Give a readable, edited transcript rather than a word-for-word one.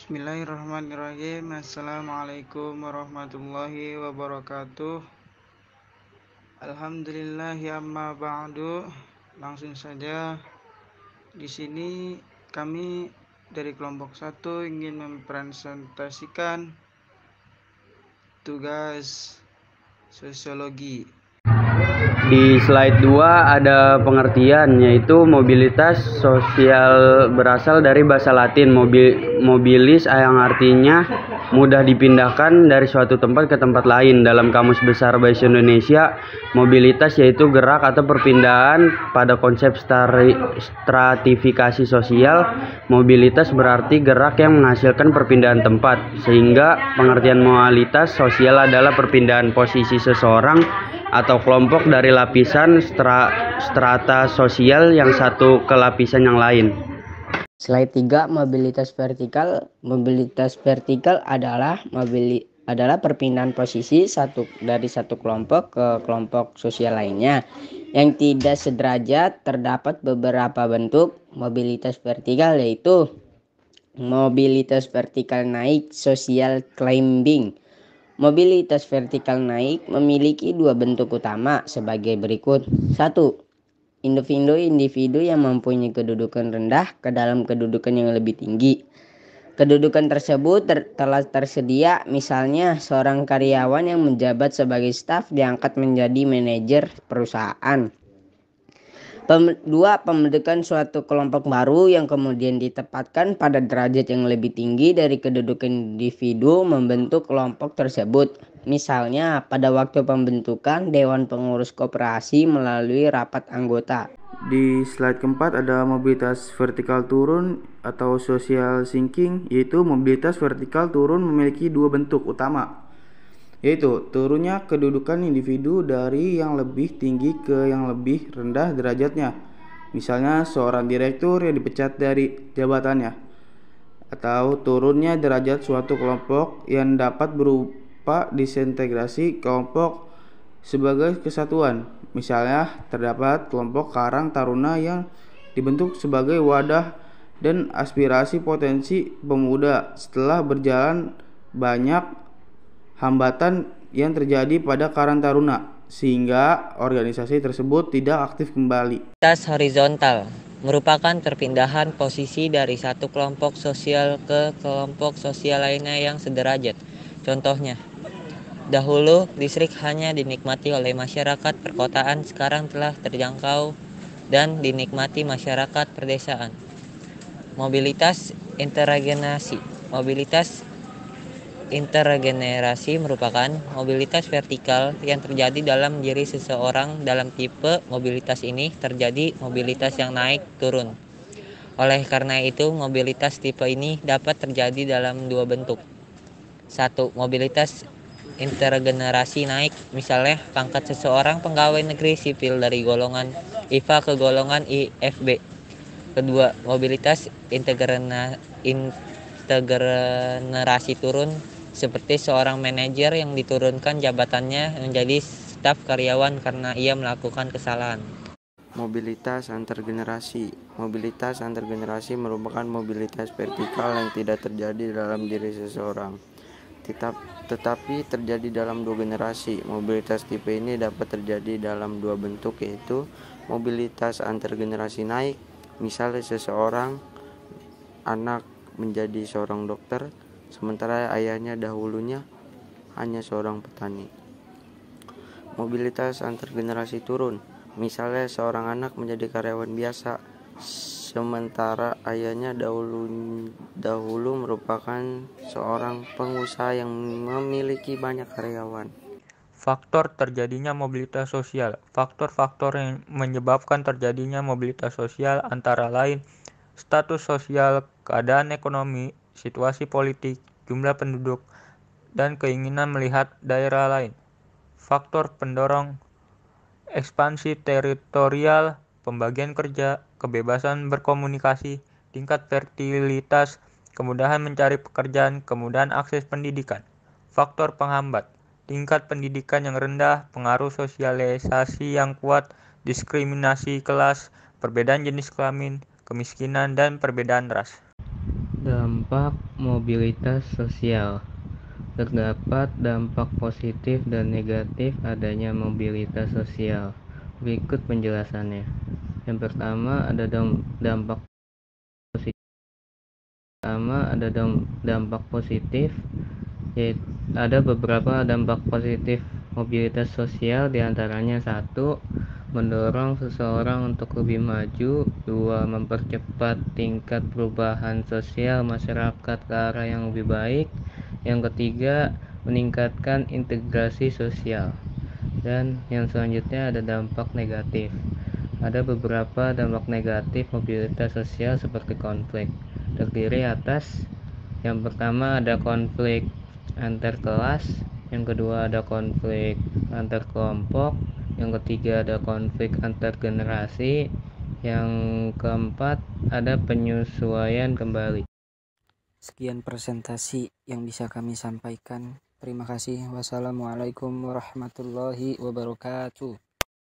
Bismillahirrahmanirrahim. Assalamualaikum warahmatullahi wabarakatuh. Alhamdulillahi amma ba'du. Langsung saja, di sini kami dari kelompok 1 ingin mempresentasikan tugas sosiologi. Di slide 2 ada pengertian, yaitu mobilitas sosial berasal dari bahasa Latin mobilis, yang artinya mudah dipindahkan dari suatu tempat ke tempat lain. Dalam Kamus Besar Bahasa Indonesia, mobilitas yaitu gerak atau perpindahan. Pada konsep stratifikasi sosial, mobilitas berarti gerak yang menghasilkan perpindahan tempat, sehingga pengertian mobilitas sosial adalah perpindahan posisi seseorang atau kelompok dari lapisan strata sosial yang satu ke lapisan yang lain. Slide 3, mobilitas vertikal. Mobilitas vertikal adalah perpindahan posisi dari satu kelompok ke kelompok sosial lainnya yang tidak sederajat. Terdapat beberapa bentuk mobilitas vertikal, yaitu mobilitas vertikal naik, social climbing. Mobilitas vertikal naik memiliki dua bentuk utama sebagai berikut. 1. Individu yang mempunyai kedudukan rendah ke dalam kedudukan yang lebih tinggi. Kedudukan tersebut telah tersedia, misalnya seorang karyawan yang menjabat sebagai staf diangkat menjadi manajer perusahaan. 2. Pembentukan suatu kelompok baru yang kemudian ditempatkan pada derajat yang lebih tinggi dari kedudukan individu membentuk kelompok tersebut. Misalnya pada waktu pembentukan Dewan Pengurus Koperasi melalui rapat anggota. Di slide keempat ada mobilitas vertikal turun atau social sinking, yaitu mobilitas vertikal turun memiliki dua bentuk utama, yaitu turunnya kedudukan individu dari yang lebih tinggi ke yang lebih rendah derajatnya. Misalnya seorang direktur yang dipecat dari jabatannya, atau turunnya derajat suatu kelompok yang dapat berupa disintegrasi kelompok sebagai kesatuan. Misalnya terdapat kelompok Karang Taruna yang dibentuk sebagai wadah dan aspirasi potensi pemuda setelah berjalan banyak hambatan yang terjadi pada Karang Taruna, sehingga organisasi tersebut tidak aktif kembali. Mobilitas horizontal merupakan perpindahan posisi dari satu kelompok sosial ke kelompok sosial lainnya yang sederajat. Contohnya, dahulu listrik hanya dinikmati oleh masyarakat perkotaan, sekarang telah terjangkau dan dinikmati masyarakat perdesaan. Mobilitas intergenerasi. Mobilitas intergenerasi merupakan mobilitas vertikal yang terjadi dalam diri seseorang. Dalam tipe mobilitas ini terjadi mobilitas yang naik turun. Oleh karena itu, mobilitas tipe ini dapat terjadi dalam dua bentuk. 1. Mobilitas intergenerasi naik, misalnya pangkat seseorang pegawai negeri sipil dari golongan IVA ke golongan IFB. Kedua, mobilitas intergenerasi turun, seperti seorang manajer yang diturunkan jabatannya menjadi staf karyawan karena ia melakukan kesalahan. Mobilitas antargenerasi. Mobilitas antargenerasi merupakan mobilitas vertikal yang tidak terjadi dalam diri seseorang, tetapi terjadi dalam dua generasi. Mobilitas tipe ini dapat terjadi dalam dua bentuk, yaitu mobilitas antargenerasi naik, misalnya seseorang anak menjadi seorang dokter, sementara ayahnya dahulunya hanya seorang petani. Mobilitas antargenerasi turun, misalnya seorang anak menjadi karyawan biasa, sementara ayahnya dahulu merupakan seorang pengusaha yang memiliki banyak karyawan. Faktor terjadinya mobilitas sosial. Faktor-faktor yang menyebabkan terjadinya mobilitas sosial antara lain status sosial, keadaan ekonomi, situasi politik, jumlah penduduk, dan keinginan melihat daerah lain. Faktor pendorong ekspansi teritorial, pembagian kerja, kebebasan berkomunikasi, tingkat fertilitas, kemudahan mencari pekerjaan, kemudahan akses pendidikan. Faktor penghambat, tingkat pendidikan yang rendah, pengaruh sosialisasi yang kuat, diskriminasi kelas, perbedaan jenis kelamin, kemiskinan, dan perbedaan ras. Dampak mobilitas sosial. Terdapat dampak positif dan negatif adanya mobilitas sosial. Berikut penjelasannya. Yang pertama ada dampak positif. Dampak positif, yaitu ada beberapa dampak positif mobilitas sosial, diantaranya: 1. Mendorong seseorang untuk lebih maju. 2. Mempercepat tingkat perubahan sosial masyarakat ke arah yang lebih baik. Yang ketiga, meningkatkan integrasi sosial. Dan yang selanjutnya ada dampak negatif. Ada beberapa dampak negatif mobilitas sosial seperti konflik. Terdiri atas: yang pertama ada konflik antar kelas, yang kedua ada konflik antar kelompok, yang ketiga ada konflik antar generasi, yang keempat ada penyesuaian kembali. Sekian presentasi yang bisa kami sampaikan. Terima kasih. Wassalamualaikum warahmatullahi wabarakatuh.